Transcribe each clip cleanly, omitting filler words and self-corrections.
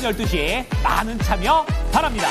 12시 많은 참여 바랍니다.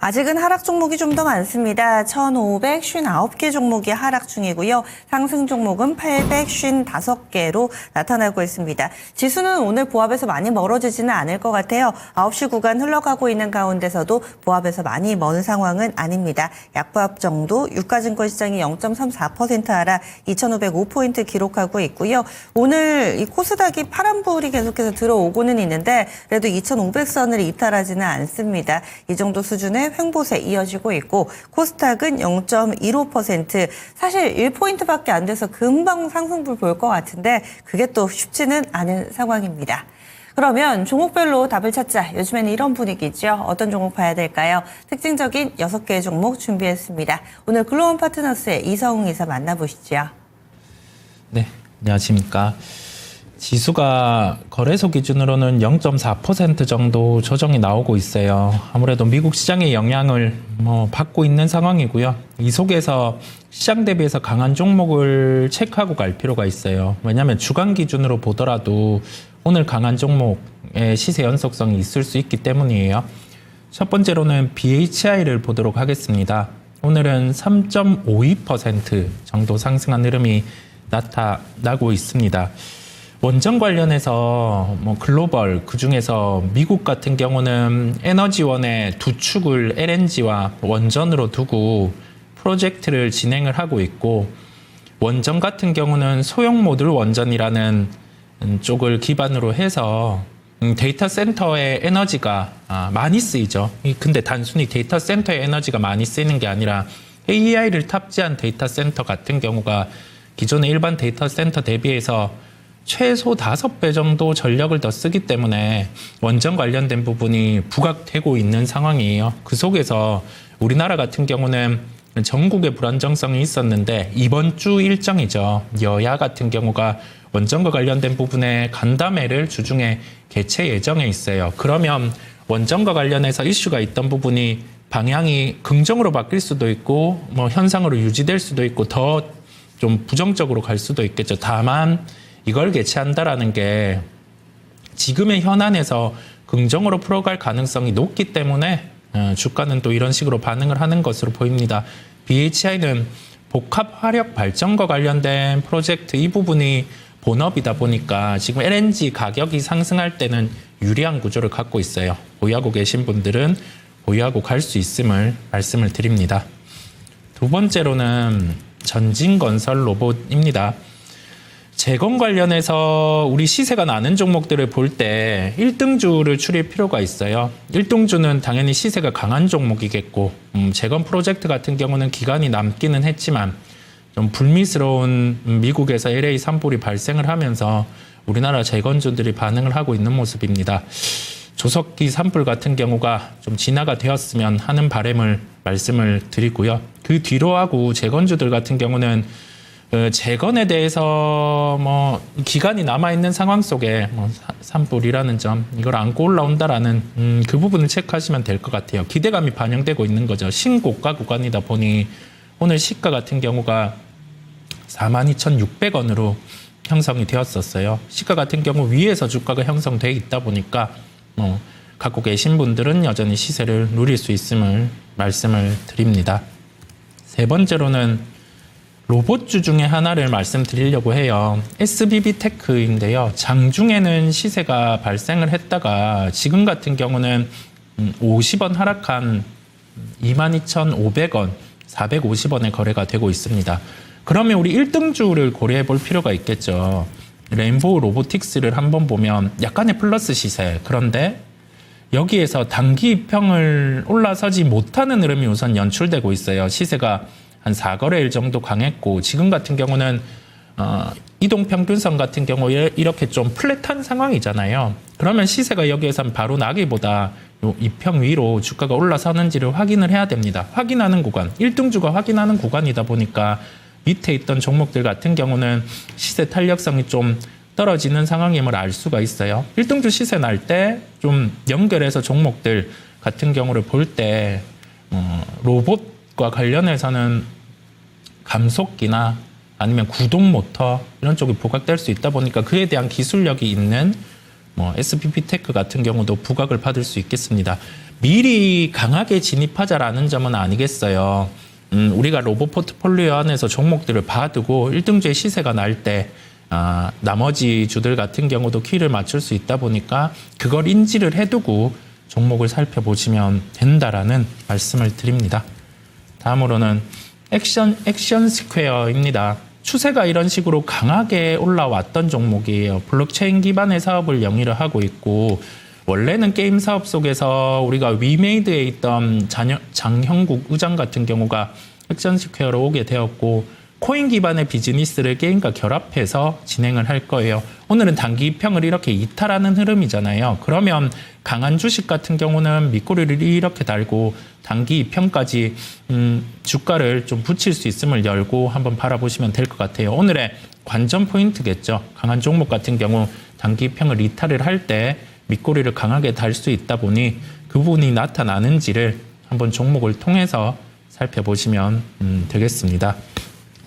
아직은 하락 종목이 좀 더 많습니다. 1,559개 종목이 하락 중이고요. 상승 종목은 855개로 나타나고 있습니다. 지수는 오늘 보합에서 많이 멀어지지는 않을 것 같아요. 9시 구간 흘러가고 있는 가운데서도 보합에서 많이 먼 상황은 아닙니다. 약보합 정도, 유가증권 시장이 0.34% 하락 2,505포인트 기록하고 있고요. 오늘 이 코스닥이 파란불이 계속해서 들어오고는 있는데 그래도 2,500선을 이탈하지는 않습니다. 이 정도 수준의 횡보세 이어지고 있고 코스닥은 0.15%, 사실 1포인트밖에 안 돼서 금방 상승불 볼 것 같은데 그게 또 쉽지는 않은 상황입니다. 그러면 종목별로 답을 찾자. 요즘에는 이런 분위기죠. 어떤 종목 봐야 될까요? 특징적인 6개의 종목 준비했습니다. 오늘 글로벌 파트너스의 이성웅 이사 만나보시죠. 네, 안녕하십니까. 지수가 거래소 기준으로는 0.4% 정도 조정이 나오고 있어요. 아무래도 미국 시장의 영향을 받고 있는 상황이고요. 이 속에서 시장 대비해서 강한 종목을 체크하고 갈 필요가 있어요. 왜냐하면 주간 기준으로 보더라도 오늘 강한 종목의 시세 연속성이 있을 수 있기 때문이에요. 첫 번째로는 BHI를 보도록 하겠습니다. 오늘은 3.52% 정도 상승한 흐름이 나타나고 있습니다. 원전 관련해서 글로벌, 그중에서 미국 같은 경우는 에너지원의 두 축을 LNG와 원전으로 두고 프로젝트를 진행을 하고 있고, 원전 같은 경우는 소형 모듈 원전이라는 쪽을 기반으로 해서 데이터 센터의 에너지가 많이 쓰이죠. 근데 단순히 데이터 센터의 에너지가 많이 쓰이는 게 아니라 AI를 탑재한 데이터 센터 같은 경우가 기존의 일반 데이터 센터 대비해서 최소 5배 정도 전력을 더 쓰기 때문에 원전 관련된 부분이 부각되고 있는 상황이에요. 그 속에서 우리나라 같은 경우는 전국의 불안정성이 있었는데 이번 주 일정이죠. 여야 같은 경우가 원전과 관련된 부분에 간담회를 주중에 개최 예정에 있어요. 그러면 원전과 관련해서 이슈가 있던 부분이 방향이 긍정으로 바뀔 수도 있고 현상으로 유지될 수도 있고 더 좀 부정적으로 갈 수도 있겠죠. 다만 이걸 개최한다라는 게 지금의 현안에서 긍정으로 풀어갈 가능성이 높기 때문에 주가는 또 이런 식으로 반응을 하는 것으로 보입니다. BHI는 복합 화력 발전과 관련된 프로젝트 이 부분이 본업이다 보니까 지금 LNG 가격이 상승할 때는 유리한 구조를 갖고 있어요. 보유하고 계신 분들은 보유하고 갈 수 있음을 말씀을 드립니다. 두 번째로는 전진건설 로봇입니다. 재건 관련해서 우리 시세가 나는 종목들을 볼 때 1등주를 추릴 필요가 있어요. 1등주는 당연히 시세가 강한 종목이겠고 재건 프로젝트 같은 경우는 기간이 남기는 했지만 좀 불미스러운 미국에서 LA 산불이 발생을 하면서 우리나라 재건주들이 반응을 하고 있는 모습입니다. 조석기 산불 같은 경우가 좀 진화가 되었으면 하는 바람을 말씀을 드리고요. 그 뒤로 하고 재건주들 같은 경우는 재건에 대해서 기간이 남아있는 상황 속에 산불이라는 점, 이걸 안고 올라온다라는 그 부분을 체크하시면 될 것 같아요. 기대감이 반영되고 있는 거죠. 신고가 구간이다 보니 오늘 시가 같은 경우가 42,600원으로 형성이 되었었어요. 시가 같은 경우 위에서 주가가 형성돼 있다 보니까 갖고 계신 분들은 여전히 시세를 누릴 수 있음을 말씀을 드립니다. 세 번째로는 로봇주 중에 하나를 말씀드리려고 해요. SBB테크인데요. 장중에는 시세가 발생을 했다가 지금 같은 경우는 50원 하락한 22,500원, 450원에 거래가 되고 있습니다. 그러면 우리 1등주를 고려해 볼 필요가 있겠죠. 레인보우 로보틱스를 한번 보면 약간의 플러스 시세. 그런데 여기에서 단기 입평을 올라서지 못하는 흐름이 우선 연출되고 있어요. 시세가 한 4거래일 정도 강했고 지금 같은 경우는 이동평균선 같은 경우에 이렇게 좀 플랫한 상황이잖아요. 그러면 시세가 여기에서 바로 나기보다 요 이평 위로 주가가 올라서는지를 확인을 해야 됩니다. 확인하는 구간, 1등주가 확인하는 구간이다 보니까 밑에 있던 종목들 같은 경우는 시세 탄력성이 좀 떨어지는 상황임을 알 수가 있어요. 1등주 시세 날 때 좀 연결해서 종목들 같은 경우를 볼 때 로봇과 관련해서는 감속기나 아니면 구동 모터 이런 쪽이 부각될 수 있다 보니까 그에 대한 기술력이 있는 SPP테크 같은 경우도 부각을 받을 수 있겠습니다. 미리 강하게 진입하자라는 점은 아니겠어요. 우리가 로봇 포트폴리오 안에서 종목들을 봐두고 1등주의 시세가 날 때 나머지 주들 같은 경우도 키를 맞출 수 있다 보니까 그걸 인지를 해두고 종목을 살펴보시면 된다라는 말씀을 드립니다. 다음으로는 액션 스퀘어입니다. 추세가 이런 식으로 강하게 올라왔던 종목이에요. 블록체인 기반의 사업을 영위를 하고 있고 원래는 게임 사업 속에서 우리가 위메이드에 있던 장형국 의장 같은 경우가 액션 스퀘어로 오게 되었고 코인 기반의 비즈니스를 게임과 결합해서 진행을 할 거예요. 오늘은 단기 입형을 이렇게 이탈하는 흐름이잖아요. 그러면 강한 주식 같은 경우는 밑꼬리를 이렇게 달고 단기 입형까지 주가를 좀 붙일 수 있음을 열고 한번 바라보시면 될 것 같아요. 오늘의 관전 포인트겠죠. 강한 종목 같은 경우 단기 입형을 이탈을 할 때 밑꼬리를 강하게 달 수 있다 보니 그 부분이 나타나는지를 한번 종목을 통해서 살펴보시면 되겠습니다.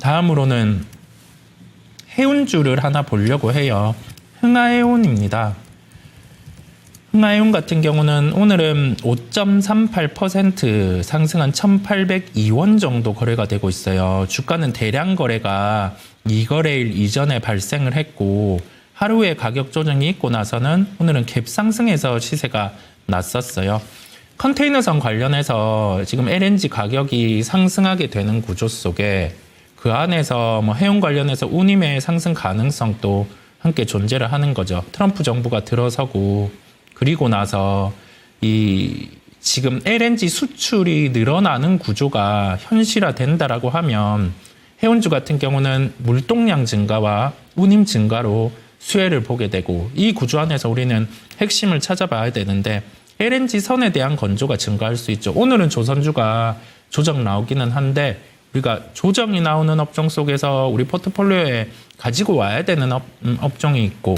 다음으로는 해운주를 하나 보려고 해요. 흥하해운입니다. 흥하해운 같은 경우는 오늘은 5.38% 상승한 1,802원 정도 거래가 되고 있어요. 주가는 대량 거래가 2거래일 이전에 발생을 했고 하루에 가격 조정이 있고 나서는 오늘은 갭 상승해서 시세가 났었어요. 컨테이너선 관련해서 지금 LNG 가격이 상승하게 되는 구조 속에 그 안에서 해운 관련해서 운임의 상승 가능성도 함께 존재를 하는 거죠. 트럼프 정부가 들어서고 그리고 나서 이 지금 LNG 수출이 늘어나는 구조가 현실화된다라고 하면 해운주 같은 경우는 물동량 증가와 운임 증가로 수혜를 보게 되고 이 구조 안에서 우리는 핵심을 찾아봐야 되는데 LNG 선에 대한 건조가 증가할 수 있죠. 오늘은 조선주가 조정 나오기는 한데 우리가 조정이 나오는 업종 속에서 우리 포트폴리오에 가지고 와야 되는 업종이 있고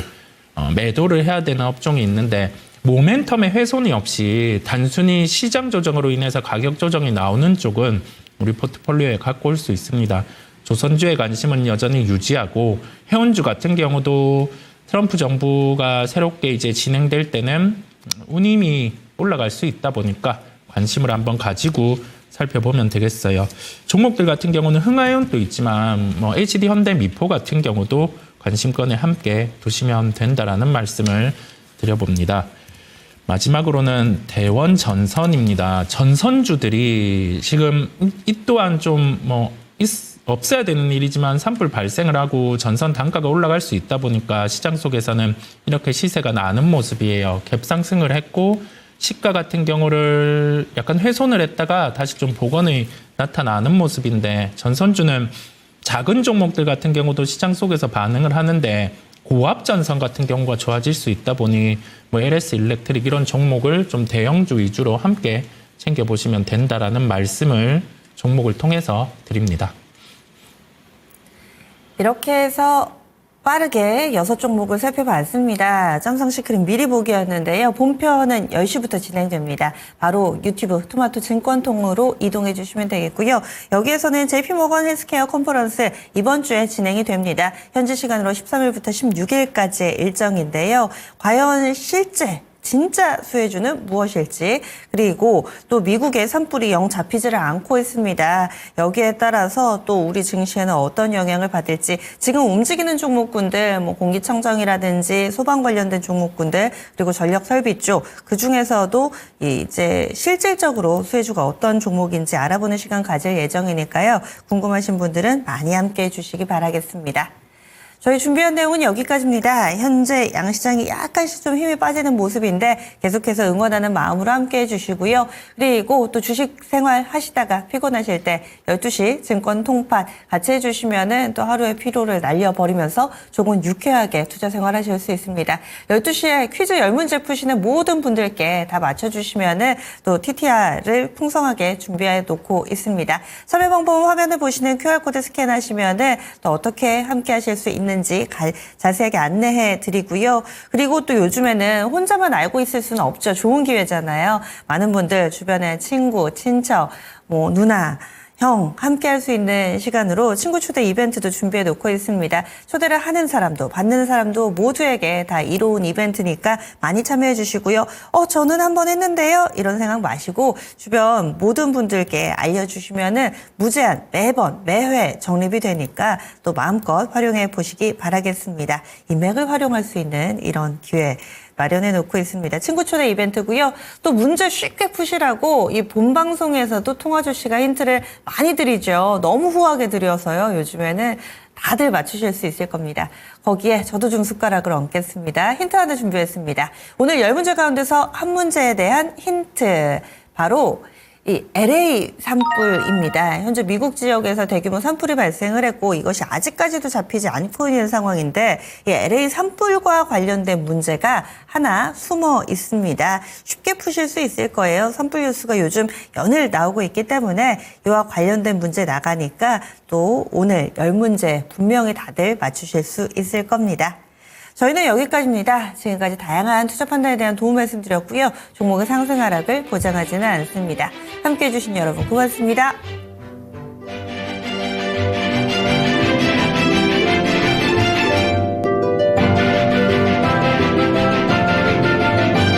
매도를 해야 되는 업종이 있는데 모멘텀의 훼손이 없이 단순히 시장 조정으로 인해서 가격 조정이 나오는 쪽은 우리 포트폴리오에 갖고 올 수 있습니다. 조선주의 관심은 여전히 유지하고 해운주 같은 경우도 트럼프 정부가 새롭게 이제 진행될 때는 운임이 올라갈 수 있다 보니까 관심을 한번 가지고 살펴보면 되겠어요. 종목들 같은 경우는 흥하해운도 있지만 HD 현대 미포 같은 경우도 관심권에 함께 두시면 된다라는 말씀을 드려봅니다. 마지막으로는 대원 전선입니다. 전선주들이 지금 이 또한 좀 없어야 되는 일이지만 산불 발생을 하고 전선 단가가 올라갈 수 있다 보니까 시장 속에서는 이렇게 시세가 나는 모습이에요. 갭 상승을 했고 시가 같은 경우를 약간 훼손을 했다가 다시 좀 복원이 나타나는 모습인데 전선주는 작은 종목들 같은 경우도 시장 속에서 반응을 하는데 고압 전선 같은 경우가 좋아질 수 있다 보니 LS 일렉트릭 이런 종목을 좀 대형주 위주로 함께 챙겨보시면 된다라는 말씀을 종목을 통해서 드립니다. 이렇게 해서 빠르게 6종목을 살펴봤습니다. 짬성시크림 미리 보기였는데요. 본편은 10시부터 진행됩니다. 바로 유튜브 토마토 증권통으로 이동해 주시면 되겠고요. 여기에서는 JP모건 헬스케어 컨퍼런스 이번 주에 진행이 됩니다. 현지 시간으로 13일부터 16일까지의 일정인데요. 과연 실제 진짜 수혜주는 무엇일지, 그리고 또 미국의 산불이 영 잡히지를 않고 있습니다. 여기에 따라서 또 우리 증시에는 어떤 영향을 받을지, 지금 움직이는 종목군들, 공기청정이라든지 소방 관련된 종목군들, 그리고 전력 설비 쪽, 그 중에서도 이제 실질적으로 수혜주가 어떤 종목인지 알아보는 시간 가질 예정이니까요. 궁금하신 분들은 많이 함께 해주시기 바라겠습니다. 저희 준비한 내용은 여기까지입니다. 현재 양시장이 약간씩 좀 힘이 빠지는 모습인데 계속해서 응원하는 마음으로 함께 해주시고요. 그리고 또 주식 생활 하시다가 피곤하실 때 12시 증권 통판 같이 해주시면은 또 하루의 피로를 날려버리면서 조금 유쾌하게 투자 생활 하실 수 있습니다. 12시에 퀴즈 10문제 푸시는 모든 분들께 다 맞춰주시면은 또 TTR을 풍성하게 준비해 놓고 있습니다. 참여 방법은 화면을 보시는 QR코드 스캔하시면은 또 어떻게 함께 하실 수 있는지 되는지 자세하게 안내해 드리고요. 그리고 또 요즘에는 혼자만 알고 있을 수는 없죠. 좋은 기회잖아요. 많은 분들 주변에 친구, 친척, 뭐 누나, 형 함께 할 수 있는 시간으로 친구 초대 이벤트도 준비해 놓고 있습니다. 초대를 하는 사람도 받는 사람도 모두에게 다 이로운 이벤트니까 많이 참여해 주시고요. 저는 한번 했는데요. 이런 생각 마시고 주변 모든 분들께 알려주시면은 무제한 매번 매회 적립이 되니까 또 마음껏 활용해 보시기 바라겠습니다. 인맥을 활용할 수 있는 이런 기회 마련해 놓고 있습니다. 친구 초대 이벤트고요. 또 문제 쉽게 푸시라고 이 본방송에서도 통화조 씨가 힌트를 많이 드리죠. 너무 후하게 드려서요. 요즘에는 다들 맞추실 수 있을 겁니다. 거기에 저도 좀 숟가락을 얹겠습니다. 힌트 하나 준비했습니다. 오늘 10문제 가운데서 한 문제에 대한 힌트. 바로 이 LA 산불입니다. 현재 미국 지역에서 대규모 산불이 발생을 했고 이것이 아직까지도 잡히지 않고 있는 상황인데 이 LA 산불과 관련된 문제가 하나 숨어 있습니다. 쉽게 푸실 수 있을 거예요. 산불 뉴스가 요즘 연일 나오고 있기 때문에 이와 관련된 문제 나가니까 또 오늘 10문제 분명히 다들 맞추실 수 있을 겁니다. 저희는 여기까지입니다. 지금까지 다양한 투자 판단에 대한 도움 말씀드렸고요. 종목의 상승 하락을 보장하지는 않습니다. 함께해 주신 여러분 고맙습니다.